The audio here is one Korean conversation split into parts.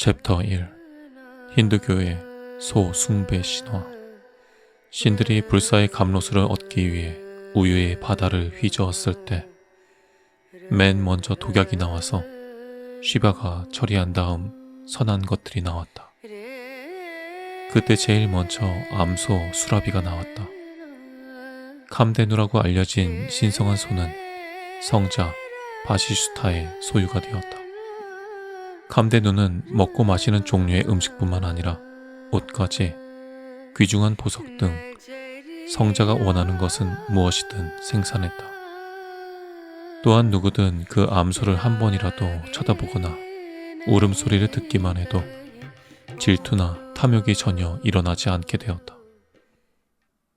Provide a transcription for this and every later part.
챕터 1. 힌두교의 소숭배 신화. 신들이 불사의 감로수를 얻기 위해 우유의 바다를 휘저었을 때 맨 먼저 독약이 나와서 시바가 처리한 다음 선한 것들이 나왔다. 그때 제일 먼저 암소 수라비가 나왔다. 캄데누라고 알려진 신성한 소는 성자 바시슈타의 소유가 되었다. 캄데누는 먹고 마시는 종류의 음식뿐만 아니라 옷까지 귀중한 보석 등 성자가 원하는 것은 무엇이든 생산했다. 또한 누구든 그 암소를 한 번이라도 쳐다보거나 울음소리를 듣기만 해도 질투나 탐욕이 전혀 일어나지 않게 되었다.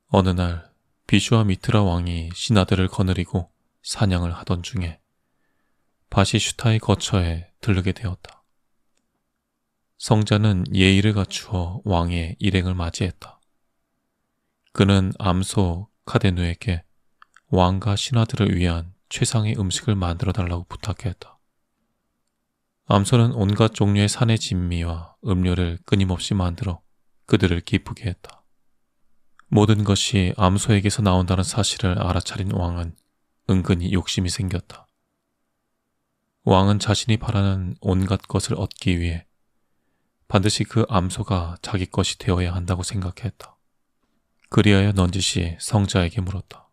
어느 날 비슈와 미트라 왕이 신하들을 거느리고 사냥을 하던 중에 바시슈타의 거처에 들르게 되었다. 성자는 예의를 갖추어 왕의 일행을 맞이했다. 그는 암소 카데누에게 왕과 신하들을 위한 최상의 음식을 만들어 달라고 부탁했다. 암소는 온갖 종류의 산의 진미와 음료를 끊임없이 만들어 그들을 기쁘게 했다. 모든 것이 암소에게서 나온다는 사실을 알아차린 왕은 은근히 욕심이 생겼다. 왕은 자신이 바라는 온갖 것을 얻기 위해 반드시 그 암소가 자기 것이 되어야 한다고 생각했다. 그리하여 넌지시 성자에게 물었다.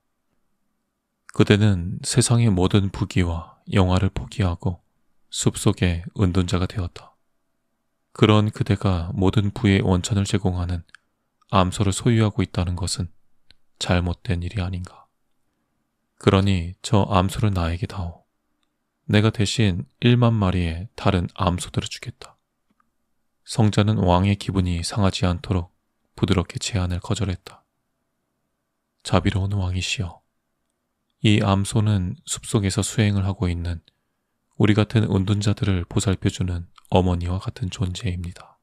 그대는 세상의 모든 부귀와 영화를 포기하고 숲속의 은둔자가 되었다. 그런 그대가 모든 부의 원천을 제공하는 암소를 소유하고 있다는 것은 잘못된 일이 아닌가. 그러니 저 암소를 나에게 다오. 내가 대신 1만 마리의 다른 암소들을 주겠다. 성자는 왕의 기분이 상하지 않도록 부드럽게 제안을 거절했다. 자비로운 왕이시여, 이 암소는 숲속에서 수행을 하고 있는 우리 같은 은둔자들을 보살펴주는 어머니와 같은 존재입니다.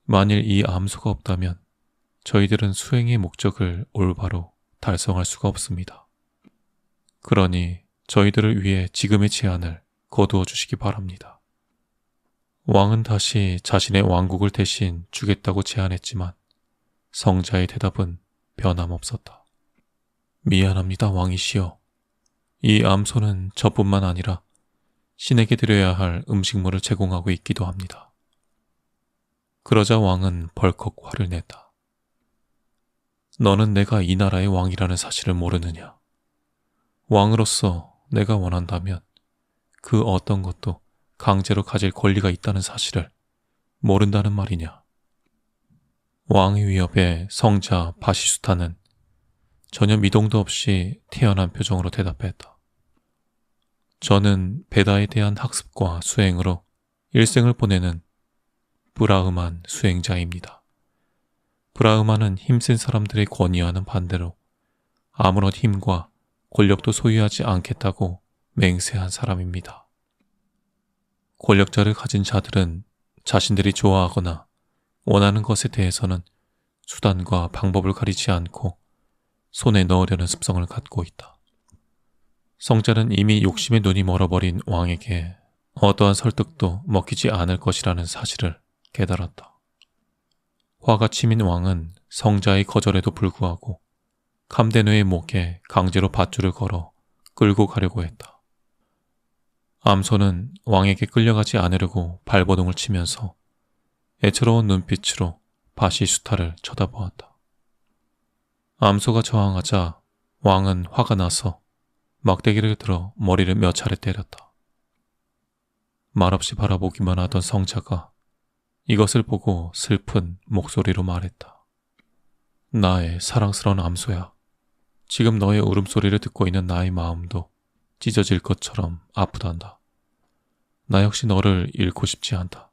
만일 이 암소가 없다면 저희들은 수행의 목적을 올바로 달성할 수가 없습니다. 그러니 저희들을 위해 지금의 제안을 거두어 주시기 바랍니다. 왕은 다시 자신의 왕국을 대신 주겠다고 제안했지만 성자의 대답은 변함없었다. 미안합니다, 왕이시여. 이 암소는 저뿐만 아니라 신에게 드려야 할 음식물을 제공하고 있기도 합니다. 그러자 왕은 벌컥 화를 냈다. 너는 내가 이 나라의 왕이라는 사실을 모르느냐? 왕으로서 내가 원한다면 그 어떤 것도 강제로 가질 권리가 있다는 사실을 모른다는 말이냐. 왕의 위협에 성자 바시수타는 전혀 미동도 없이 태연한 표정으로 대답했다. 저는 베다에 대한 학습과 수행으로 일생을 보내는 브라흐만 수행자입니다. 브라흐만은 힘센 사람들의 권위와는 반대로 아무런 힘과 권력도 소유하지 않겠다고 맹세한 사람입니다. 권력자를 가진 자들은 자신들이 좋아하거나 원하는 것에 대해서는 수단과 방법을 가리지 않고 손에 넣으려는 습성을 갖고 있다. 성자는 이미 욕심의 눈이 멀어버린 왕에게 어떠한 설득도 먹히지 않을 것이라는 사실을 깨달았다. 화가 치민 왕은 성자의 거절에도 불구하고 캄데누의 목에 강제로 밧줄을 걸어 끌고 가려고 했다. 암소는 왕에게 끌려가지 않으려고 발버둥을 치면서 애처로운 눈빛으로 바시수타를 쳐다보았다. 암소가 저항하자 왕은 화가 나서 막대기를 들어 머리를 몇 차례 때렸다. 말없이 바라보기만 하던 성자가 이것을 보고 슬픈 목소리로 말했다. 나의 사랑스러운 암소야, 지금 너의 울음소리를 듣고 있는 나의 마음도 찢어질 것처럼 아프단다. 나 역시 너를 잃고 싶지 않다.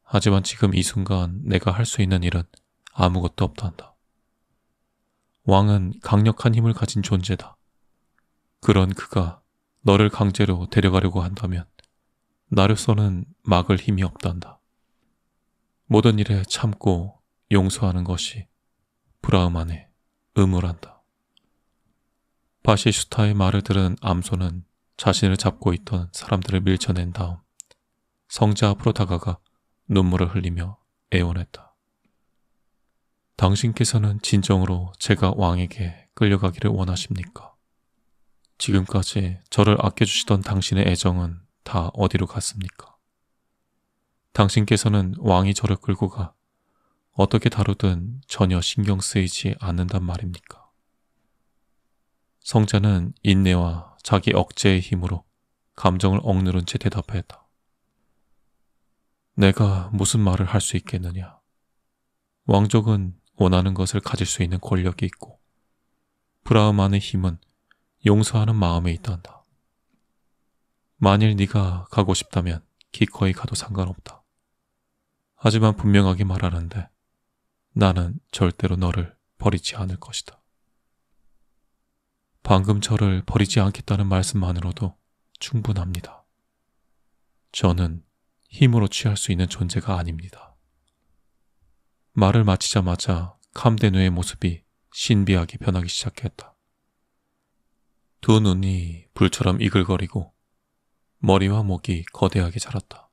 하지만 지금 이 순간 내가 할 수 있는 일은 아무것도 없단다. 왕은 강력한 힘을 가진 존재다. 그런 그가 너를 강제로 데려가려고 한다면 나로서는 막을 힘이 없단다. 모든 일에 참고 용서하는 것이 브라흐만의 의무란다. 바시슈타의 말을 들은 암소는 자신을 잡고 있던 사람들을 밀쳐낸 다음 성자 앞으로 다가가 눈물을 흘리며 애원했다. 당신께서는 진정으로 제가 왕에게 끌려가기를 원하십니까? 지금까지 저를 아껴주시던 당신의 애정은 다 어디로 갔습니까? 당신께서는 왕이 저를 끌고 가 어떻게 다루든 전혀 신경 쓰이지 않는단 말입니까? 성자는 인내와 자기 억제의 힘으로 감정을 억누른 채 대답했다. 내가 무슨 말을 할 수 있겠느냐? 왕족은 원하는 것을 가질 수 있는 권력이 있고 브라흐만의 힘은 용서하는 마음에 있단다. 만일 네가 가고 싶다면 기꺼이 가도 상관없다. 하지만 분명하게 말하는데 나는 절대로 너를 버리지 않을 것이다. 방금 저를 버리지 않겠다는 말씀만으로도 충분합니다. 저는 힘으로 취할 수 있는 존재가 아닙니다. 말을 마치자마자 캄데누의 모습이 신비하게 변하기 시작했다. 두 눈이 불처럼 이글거리고 머리와 목이 거대하게 자랐다.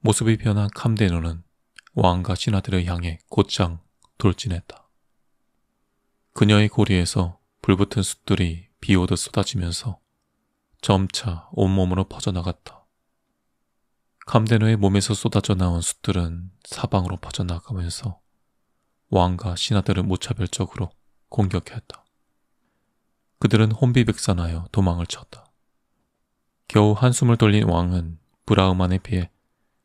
모습이 변한 캄데누는 왕과 신하들을 향해 곧장 돌진했다. 그녀의 고리에서 불붙은 숯들이 비오듯 쏟아지면서 점차 온몸으로 퍼져나갔다. 캄데누의 몸에서 쏟아져 나온 숯들은 사방으로 퍼져나가면서 왕과 신하들을 무차별적으로 공격했다. 그들은 혼비백산하여 도망을 쳤다. 겨우 한숨을 돌린 왕은 브라흐만에 비해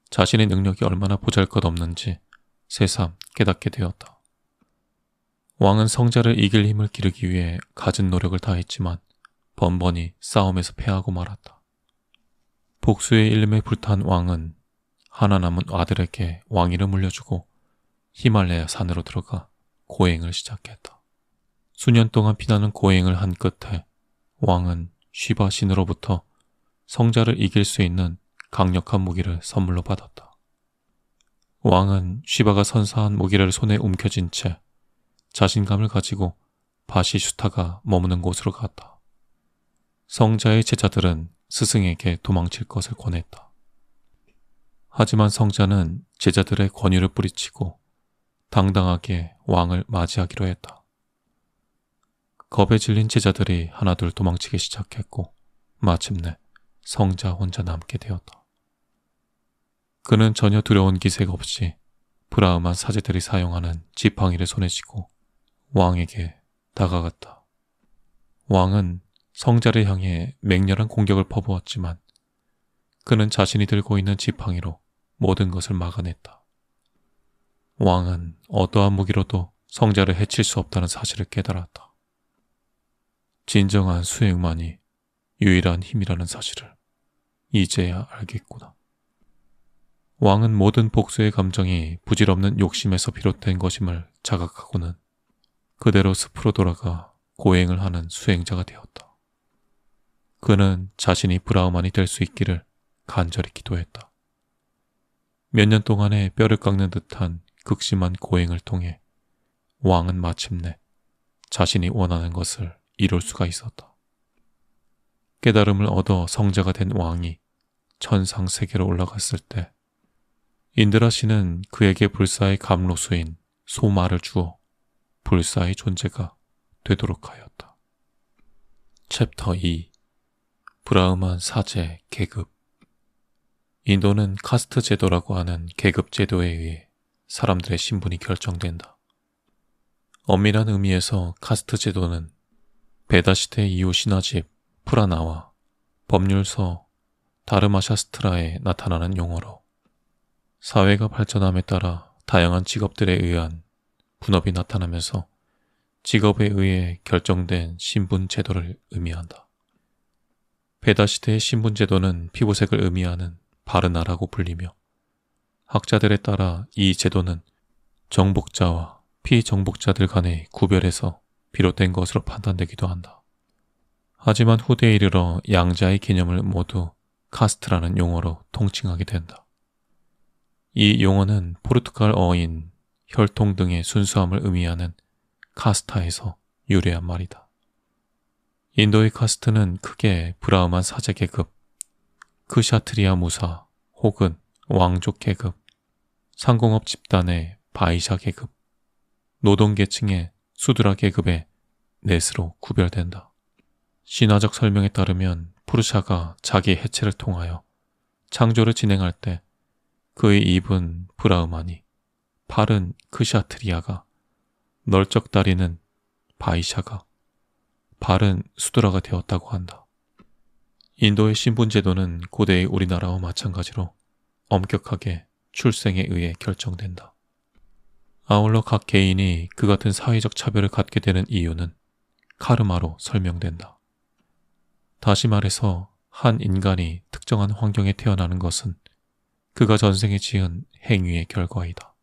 자신의 능력이 얼마나 보잘것없는지 새삼 깨닫게 되었다. 왕은 성자를 이길 힘을 기르기 위해 갖은 노력을 다했지만 번번이 싸움에서 패하고 말았다. 복수의 일름에 불탄 왕은 하나 남은 아들에게 왕위를 물려주고 히말라야 산으로 들어가 고행을 시작했다. 수년 동안 피나는 고행을 한 끝에 왕은 쉬바 신으로부터 성자를 이길 수 있는 강력한 무기를 선물로 받았다. 왕은 쉬바가 선사한 무기를 손에 움켜쥔 채 자신감을 가지고 바시슈타가 머무는 곳으로 갔다. 성자의 제자들은 스승에게 도망칠 것을 권했다. 하지만 성자는 제자들의 권유를 뿌리치고 당당하게 왕을 맞이하기로 했다. 겁에 질린 제자들이 하나둘 도망치기 시작했고 마침내 성자 혼자 남게 되었다. 그는 전혀 두려운 기색 없이 브라흐만 사제들이 사용하는 지팡이를 손에 쥐고 왕에게 다가갔다. 왕은 성자를 향해 맹렬한 공격을 퍼부었지만 그는 자신이 들고 있는 지팡이로 모든 것을 막아냈다. 왕은 어떠한 무기로도 성자를 해칠 수 없다는 사실을 깨달았다. 진정한 수행만이 유일한 힘이라는 사실을 이제야 알겠구나. 왕은 모든 복수의 감정이 부질없는 욕심에서 비롯된 것임을 자각하고는 그대로 숲으로 돌아가 고행을 하는 수행자가 되었다. 그는 자신이 브라흐만이 될 수 있기를 간절히 기도했다. 몇 년 동안의 뼈를 깎는 듯한 극심한 고행을 통해 왕은 마침내 자신이 원하는 것을 이룰 수가 있었다. 깨달음을 얻어 성자가 된 왕이 천상세계로 올라갔을 때 인드라 신은 그에게 불사의 감로수인 소마를 주어 불사의 존재가 되도록 하였다. 챕터 2 브라흐만 사제 계급. 인도는 카스트 제도라고 하는 계급 제도에 의해 사람들의 신분이 결정된다. 엄밀한 의미에서 카스트 제도는 베다 시대 이후 신화집 프라나와 법률서 다르마샤스트라에 나타나는 용어로 사회가 발전함에 따라 다양한 직업들에 의한 분업이 나타나면서 직업에 의해 결정된 신분 제도를 의미한다. 베다 시대의 신분 제도는 피부색을 의미하는 바르나라고 불리며 학자들에 따라 이 제도는 정복자와 피정복자들 간의 구별에서 비롯된 것으로 판단되기도 한다. 하지만 후대에 이르러 양자의 개념을 모두 카스트라는 용어로 통칭하게 된다. 이 용어는 포르투갈어인 혈통 등의 순수함을 의미하는 카스타에서 유래한 말이다. 인도의 카스트는 크게 브라흐만 사제 계급, 크샤트리아 무사 혹은 왕족 계급, 상공업 집단의 바이샤 계급, 노동계층의 수드라 계급의 넷으로 구별된다. 신화적 설명에 따르면 푸르샤가 자기 해체를 통하여 창조를 진행할 때 그의 입은 브라흐마니, 팔은 크샤트리아가, 널쩍 다리는 바이샤가, 발은 수드라가 되었다고 한다. 인도의 신분제도는 고대의 우리나라와 마찬가지로 엄격하게 출생에 의해 결정된다. 아울러 각 개인이 그 같은 사회적 차별을 갖게 되는 이유는 카르마로 설명된다. 다시 말해서 한 인간이 특정한 환경에 태어나는 것은 그가 전생에 지은 행위의 결과이다.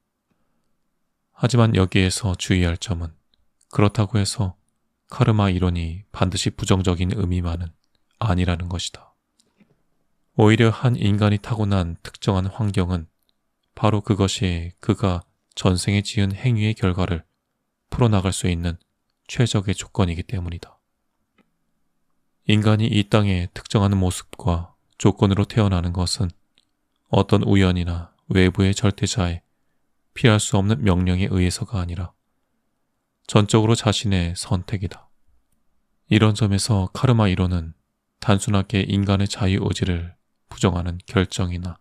하지만 여기에서 주의할 점은 그렇다고 해서 카르마 이론이 반드시 부정적인 의미만은 아니라는 것이다. 오히려 한 인간이 타고난 특정한 환경은 바로 그것이 그가 전생에 지은 행위의 결과를 풀어나갈 수 있는 최적의 조건이기 때문이다. 인간이 이 땅의 특정한 모습과 조건으로 태어나는 것은 어떤 우연이나 외부의 절대자의 피할 수 없는 명령에 의해서가 아니라 전적으로 자신의 선택이다. 이런 점에서 카르마 이론은 단순하게 인간의 자유의지를 부정하는 결정이나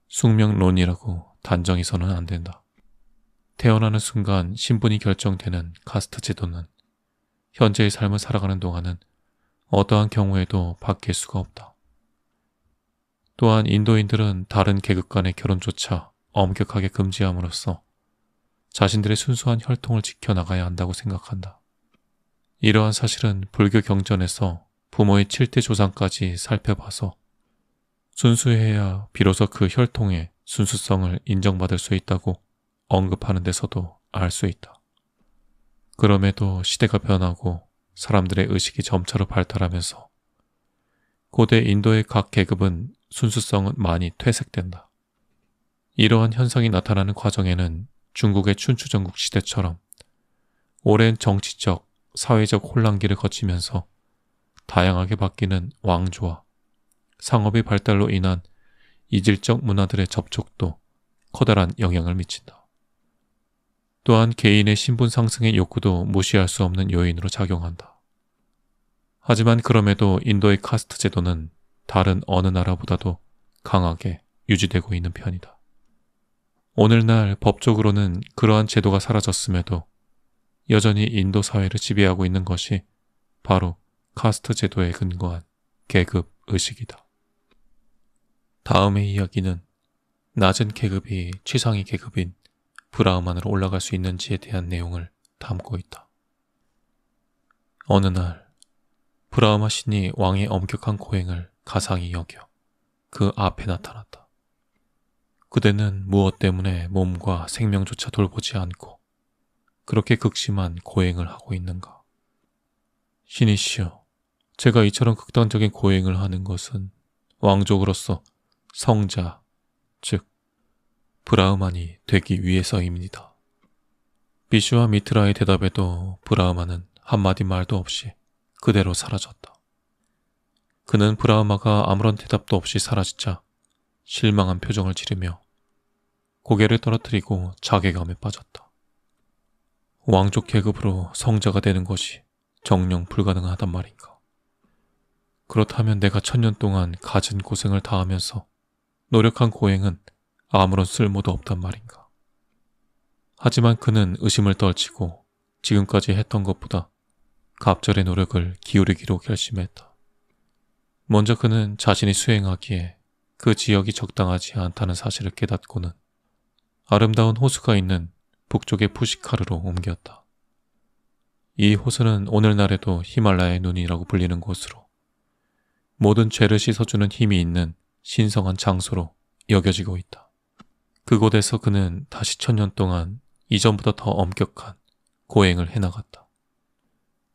숙명론이라고 단정해서는 안 된다. 태어나는 순간 신분이 결정되는 카스트 제도는 현재의 삶을 살아가는 동안은 어떠한 경우에도 바뀔 수가 없다. 또한 인도인들은 다른 계급 간의 결혼조차 엄격하게 금지함으로써 자신들의 순수한 혈통을 지켜나가야 한다고 생각한다. 이러한 사실은 불교 경전에서 부모의 7대 조상까지 살펴봐서 순수해야 비로소 그 혈통의 순수성을 인정받을 수 있다고 언급하는 데서도 알 수 있다. 그럼에도 시대가 변하고 사람들의 의식이 점차로 발달하면서 고대 인도의 각 계급은 순수성은 많이 퇴색된다. 이러한 현상이 나타나는 과정에는 중국의 춘추전국 시대처럼 오랜 정치적, 사회적 혼란기를 거치면서 다양하게 바뀌는 왕조와 상업의 발달로 인한 이질적 문화들의 접촉도 커다란 영향을 미친다. 또한 개인의 신분 상승의 욕구도 무시할 수 없는 요인으로 작용한다. 하지만 그럼에도 인도의 카스트 제도는 다른 어느 나라보다도 강하게 유지되고 있는 편이다. 오늘날 법적으로는 그러한 제도가 사라졌음에도 여전히 인도 사회를 지배하고 있는 것이 바로 카스트 제도에 근거한 계급 의식이다. 다음의 이야기는 낮은 계급이 최상위 계급인 브라흐만으로 올라갈 수 있는지에 대한 내용을 담고 있다. 어느 날 브라흐마 신이 왕의 엄격한 고행을 가상히 여겨 그 앞에 나타났다. 그대는 무엇 때문에 몸과 생명조차 돌보지 않고 그렇게 극심한 고행을 하고 있는가? 신이시여, 제가 이처럼 극단적인 고행을 하는 것은 왕족으로서 성자, 즉 브라흐만이 되기 위해서입니다. 비슈와 미트라의 대답에도 브라흐만은 한마디 말도 없이 그대로 사라졌다. 그는 브라흐마가 아무런 대답도 없이 사라지자 실망한 표정을 지르며 고개를 떨어뜨리고 자괴감에 빠졌다. 왕족 계급으로 성자가 되는 것이 정녕 불가능하단 말인가? 그렇다면 내가 1000년 동안 갖은 고생을 다하면서 노력한 고행은 아무런 쓸모도 없단 말인가? 하지만 그는 의심을 떨치고 지금까지 했던 것보다 갑절의 노력을 기울이기로 결심했다. 먼저 그는 자신이 수행하기에 그 지역이 적당하지 않다는 사실을 깨닫고는 아름다운 호수가 있는 북쪽의 푸시카르로 옮겼다. 이 호수는 오늘날에도 히말라야의 눈이라고 불리는 곳으로 모든 죄를 씻어주는 힘이 있는 신성한 장소로 여겨지고 있다. 그곳에서 그는 다시 1000년 동안 이전보다 더 엄격한 고행을 해나갔다.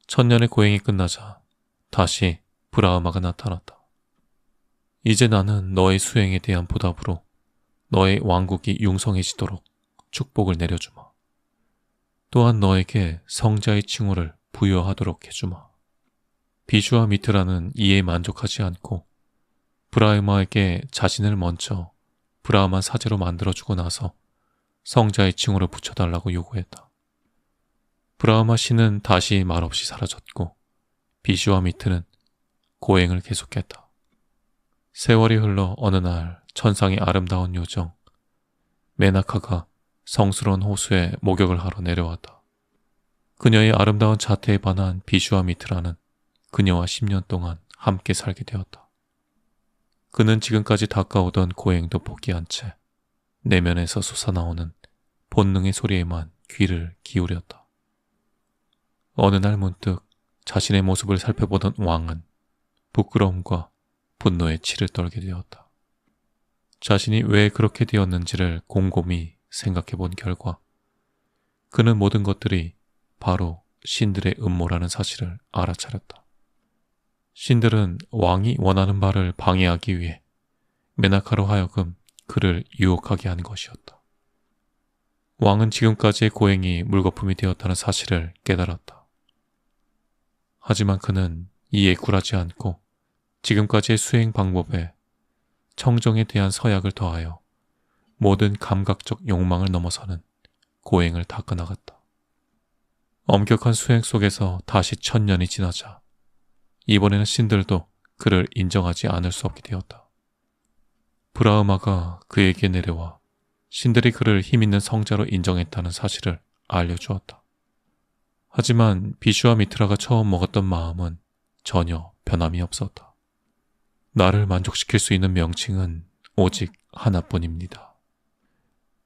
1000년의 고행이 끝나자 다시 브라흐마가 나타났다. 이제 나는 너의 수행에 대한 보답으로 너의 왕국이 융성해지도록 축복을 내려주마. 또한 너에게 성자의 칭호를 부여하도록 해주마. 비슈와 미트라는 이에 만족하지 않고 브라흐마에게 자신을 먼저 브라흐만 사제로 만들어주고 나서 성자의 칭호를 붙여달라고 요구했다. 브라흐마 신은 다시 말없이 사라졌고 비슈와미트는 고행을 계속했다. 세월이 흘러 어느 날 천상의 아름다운 요정 메나카가 성스러운 호수에 목욕을 하러 내려왔다. 그녀의 아름다운 자태에 반한 비슈와미트라는 그녀와 10년 동안 함께 살게 되었다. 그는 지금까지 닦아오던 고행도 포기한 채 내면에서 솟아나오는 본능의 소리에만 귀를 기울였다. 어느 날 문득 자신의 모습을 살펴보던 왕은 부끄러움과 분노에 치를 떨게 되었다. 자신이 왜 그렇게 되었는지를 곰곰이 생각해 본 결과 그는 모든 것들이 바로 신들의 음모라는 사실을 알아차렸다. 신들은 왕이 원하는 바를 방해하기 위해 메나카로 하여금 그를 유혹하게 한 것이었다. 왕은 지금까지의 고행이 물거품이 되었다는 사실을 깨달았다. 하지만 그는 이에 굴하지 않고 지금까지의 수행 방법에 청정에 대한 서약을 더하여 모든 감각적 욕망을 넘어서는 고행을 닦아나갔다. 엄격한 수행 속에서 다시 1000년이 지나자 이번에는 신들도 그를 인정하지 않을 수 없게 되었다. 브라흐마가 그에게 내려와 신들이 그를 힘있는 성자로 인정했다는 사실을 알려주었다. 하지만 비슈와미트라가 처음 먹었던 마음은 전혀 변함이 없었다. 나를 만족시킬 수 있는 명칭은 오직 하나뿐입니다.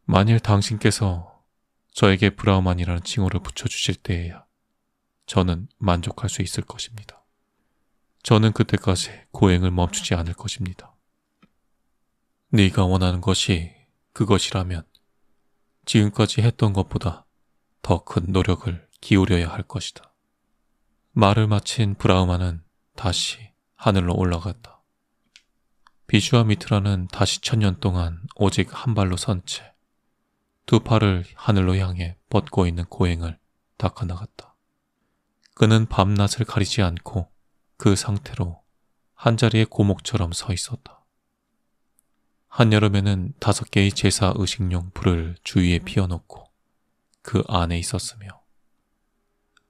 만일 당신께서 저에게 브라흐만이라는 칭호를 붙여주실 때에야 저는 만족할 수 있을 것입니다. 저는 그때까지 고행을 멈추지 않을 것입니다. 네가 원하는 것이 그것이라면 지금까지 했던 것보다 더 큰 노력을 기울여야 할 것이다. 말을 마친 브라흐마는 다시 하늘로 올라갔다. 비슈와미트라는 다시 1000년 동안 오직 한 발로 선 채 두 팔을 하늘로 향해 뻗고 있는 고행을 닦아나갔다. 그는 밤낮을 가리지 않고 그 상태로 한자리의 고목처럼 서 있었다. 한여름에는 5개의 제사 의식용 불을 주위에 피워놓고 그 안에 있었으며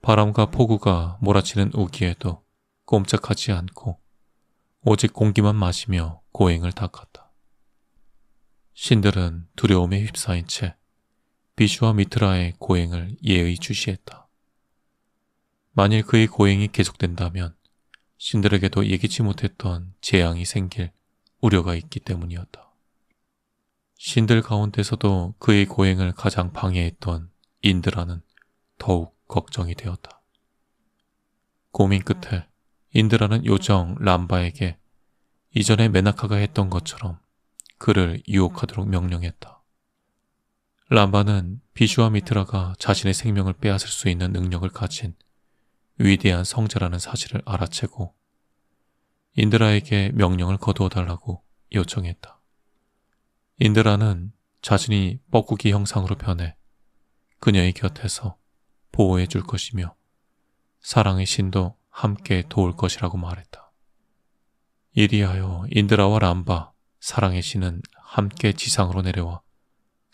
바람과 폭우가 몰아치는 우기에도 꼼짝하지 않고 오직 공기만 마시며 고행을 닦았다. 신들은 두려움에 휩싸인 채 비슈와미트라의 고행을 예의주시했다. 만일 그의 고행이 계속된다면 신들에게도 예기치 못했던 재앙이 생길 우려가 있기 때문이었다. 신들 가운데서도 그의 고행을 가장 방해했던 인드라는 더욱 걱정이 되었다. 고민 끝에 인드라는 요정 람바에게 이전에 메나카가 했던 것처럼 그를 유혹하도록 명령했다. 람바는 비슈와미트라가 자신의 생명을 빼앗을 수 있는 능력을 가진 위대한 성자라는 사실을 알아채고 인드라에게 명령을 거두어 달라고 요청했다. 인드라는 자신이 뻐꾸기 형상으로 변해 그녀의 곁에서 보호해 줄 것이며 사랑의 신도 함께 도울 것이라고 말했다. 이리하여 인드라와 람바, 사랑의 신은 함께 지상으로 내려와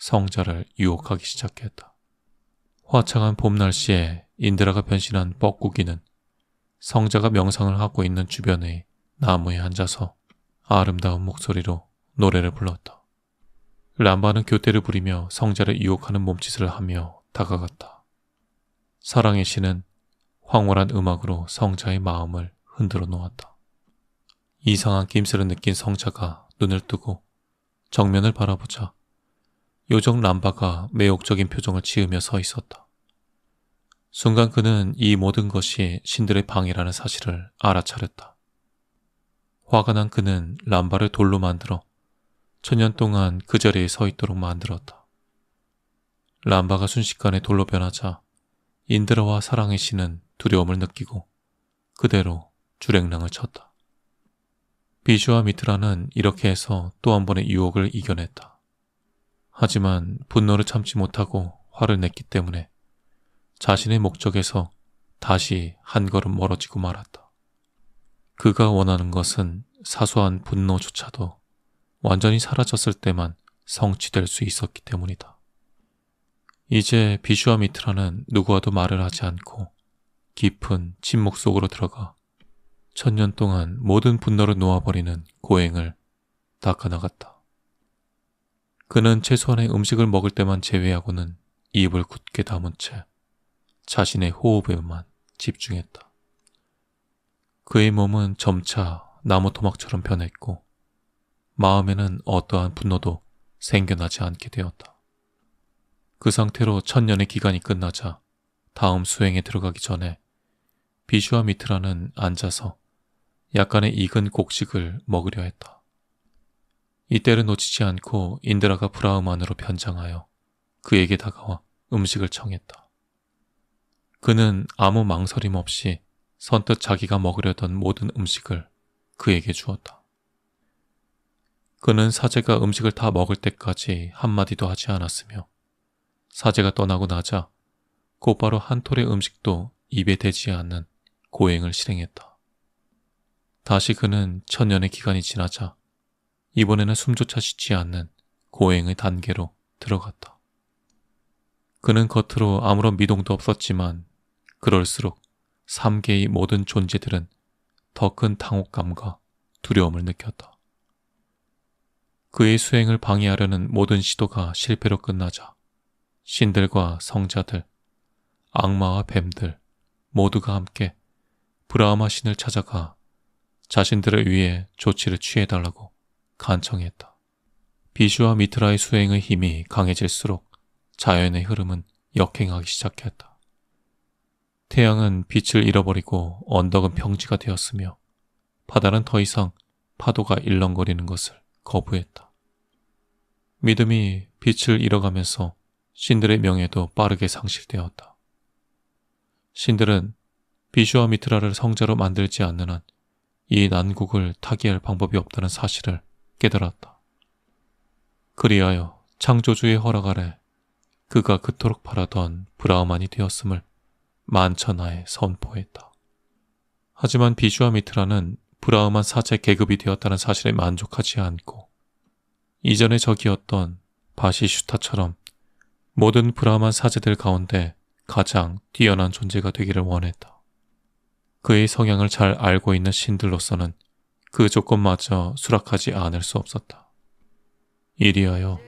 성자를 유혹하기 시작했다. 화창한 봄 날씨에 인드라가 변신한 뻐꾸기는 성자가 명상을 하고 있는 주변의 나무에 앉아서 아름다운 목소리로 노래를 불렀다. 람바는 교태를 부리며 성자를 유혹하는 몸짓을 하며 다가갔다. 사랑의 신은 황홀한 음악으로 성자의 마음을 흔들어 놓았다. 이상한 낌새를 느낀 성자가 눈을 뜨고 정면을 바라보자 요정 람바가 매혹적인 표정을 지으며 서 있었다. 순간 그는 이 모든 것이 신들의 방해라는 사실을 알아차렸다. 화가 난 그는 람바를 돌로 만들어 1000년 동안 그 자리에 서 있도록 만들었다. 람바가 순식간에 돌로 변하자 인드라와 사랑의 신은 두려움을 느끼고 그대로 주랭랑을 쳤다. 비슈와미트라는 이렇게 해서 또 한 번의 유혹을 이겨냈다. 하지만 분노를 참지 못하고 화를 냈기 때문에 자신의 목적에서 다시 한 걸음 멀어지고 말았다. 그가 원하는 것은 사소한 분노조차도 완전히 사라졌을 때만 성취될 수 있었기 때문이다. 이제 비슈와 미트라는 누구와도 말을 하지 않고 깊은 침묵 속으로 들어가 천년 동안 모든 분노를 놓아버리는 고행을 닦아나갔다. 그는 최소한의 음식을 먹을 때만 제외하고는 입을 굳게 다문 채 자신의 호흡에만 집중했다. 그의 몸은 점차 나무 토막처럼 변했고 마음에는 어떠한 분노도 생겨나지 않게 되었다. 그 상태로 천년의 기간이 끝나자 다음 수행에 들어가기 전에 비슈와 미트라는 앉아서 약간의 익은 곡식을 먹으려 했다. 이때를 놓치지 않고 인드라가 브라흐만으로 변장하여 그에게 다가와 음식을 청했다. 그는 아무 망설임 없이 선뜻 자기가 먹으려던 모든 음식을 그에게 주었다. 그는 사제가 음식을 다 먹을 때까지 한마디도 하지 않았으며 사제가 떠나고 나자 곧바로 한 톨의 음식도 입에 대지 않는 고행을 실행했다. 다시 그는 천년의 기간이 지나자 이번에는 숨조차 쉬지 않는 고행의 단계로 들어갔다. 그는 겉으로 아무런 미동도 없었지만 그럴수록 3계의 모든 존재들은 더 큰 당혹감과 두려움을 느꼈다. 그의 수행을 방해하려는 모든 시도가 실패로 끝나자 신들과 성자들, 악마와 뱀들 모두가 함께 브라흐마 신을 찾아가 자신들을 위해 조치를 취해달라고 간청했다. 비슈와 미트라의 수행의 힘이 강해질수록 자연의 흐름은 역행하기 시작했다. 태양은 빛을 잃어버리고 언덕은 평지가 되었으며 바다는 더 이상 파도가 일렁거리는 것을 거부했다. 믿음이 빛을 잃어가면서 신들의 명예도 빠르게 상실되었다. 신들은 비슈와 미트라를 성자로 만들지 않는 한 이 난국을 타개할 방법이 없다는 사실을 깨달았다. 그리하여 창조주의 허락 아래 그가 그토록 바라던 브라흐만이 되었음을 만천하에 선포했다. 하지만 비슈와 미트라는 브라흐만 사제 계급이 되었다는 사실에 만족하지 않고 이전의 적이었던 바시슈타처럼 모든 브라흐만 사제들 가운데 가장 뛰어난 존재가 되기를 원했다. 그의 성향을 잘 알고 있는 신들로서는 그 조건마저 수락하지 않을 수 없었다. 이리하여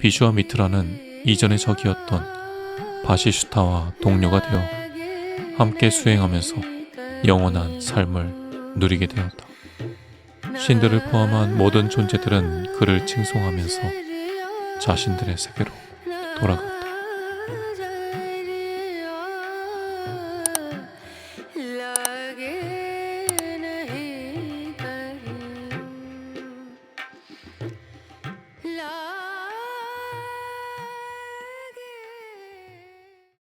비슈와 미트라는 이전의 적이었던 바시슈타와 동료가 되어 함께 수행하면서 영원한 삶을 누리게 되었다. 신들을 포함한 모든 존재들은 그를 칭송하면서 자신들의 세계로 돌아갔다. La